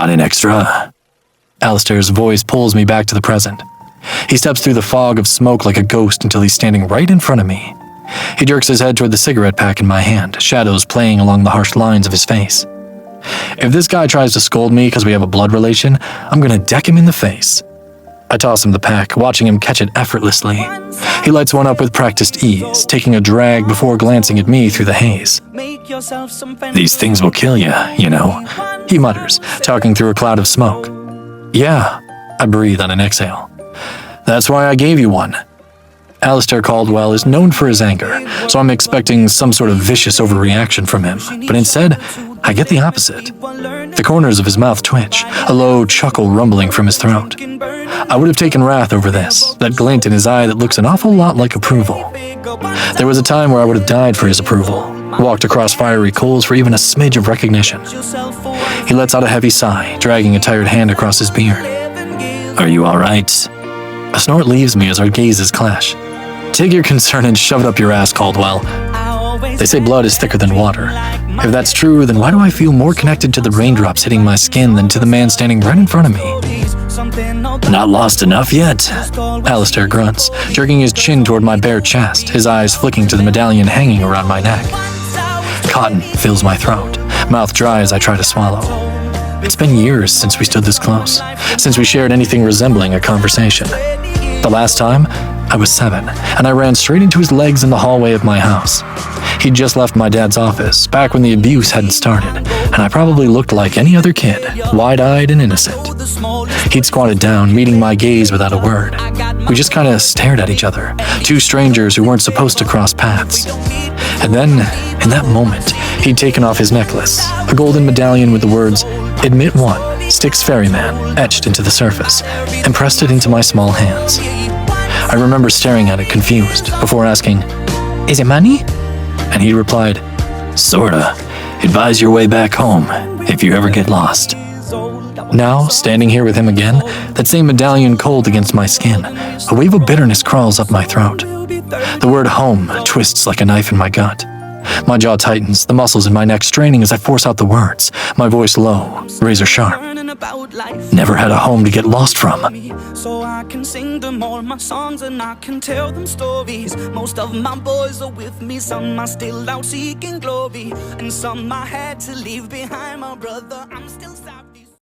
Got an extra? Alistair's voice pulls me back to the present. He steps through the fog of smoke like a ghost until he's standing right in front of me. He jerks his head toward the cigarette pack in my hand, shadows playing along the harsh lines of his face. If this guy tries to scold me because we have a blood relation, I'm gonna deck him in the face. I toss him the pack, watching him catch it effortlessly. He lights one up with practiced ease, taking a drag before glancing at me through the haze. These things will kill you know, he mutters, talking through a cloud of smoke. Yeah, I breathe on an exhale. That's why I gave you one. Alistair Caldwell is known for his anger, so I'm expecting some sort of vicious overreaction from him, but instead, I get the opposite. The corners of his mouth twitch, a low chuckle rumbling from his throat. I would have taken wrath over this, that glint in his eye that looks an awful lot like approval. There was a time where I would have died for his approval, walked across fiery coals for even a smidge of recognition. He lets out a heavy sigh, dragging a tired hand across his beard. Are you all right? A snort leaves me as our gazes clash. Take your concern and shove it up your ass, Caldwell. They say blood is thicker than water. If that's true, then why do I feel more connected to the raindrops hitting my skin than to the man standing right in front of me? Not lost enough yet? Alistair grunts, jerking his chin toward my bare chest, his eyes flicking to the medallion hanging around my neck. Cotton fills my throat, mouth dry as I try to swallow. It's been years since we stood this close, since we shared anything resembling a conversation. The last time, I was 7, and I ran straight into his legs in the hallway of my house. He'd just left my dad's office, back when the abuse hadn't started, and I probably looked like any other kid, wide-eyed and innocent. He'd squatted down, meeting my gaze without a word. We just kinda stared at each other, two strangers who weren't supposed to cross paths. And then, in that moment, he'd taken off his necklace, a golden medallion with the words, "Admit One, Styx Ferryman," etched into the surface, and pressed it into my small hands. I remember staring at it confused, before asking, "Is it money?" And he replied, "Sorta. Advise your way back home, if you ever get lost." Now, standing here with him again, that same medallion cold against my skin, a wave of bitterness crawls up my throat. The word home twists like a knife in my gut. My jaw tightens, the muscles in my neck straining as I force out the words, my voice low, razor sharp. Never had a home to get lost from. So I can sing them all my songs and I can tell them stories. Most of my boys are with me, some are still out seeking glory, and some I had to leave behind. My brother, I'm still sorry.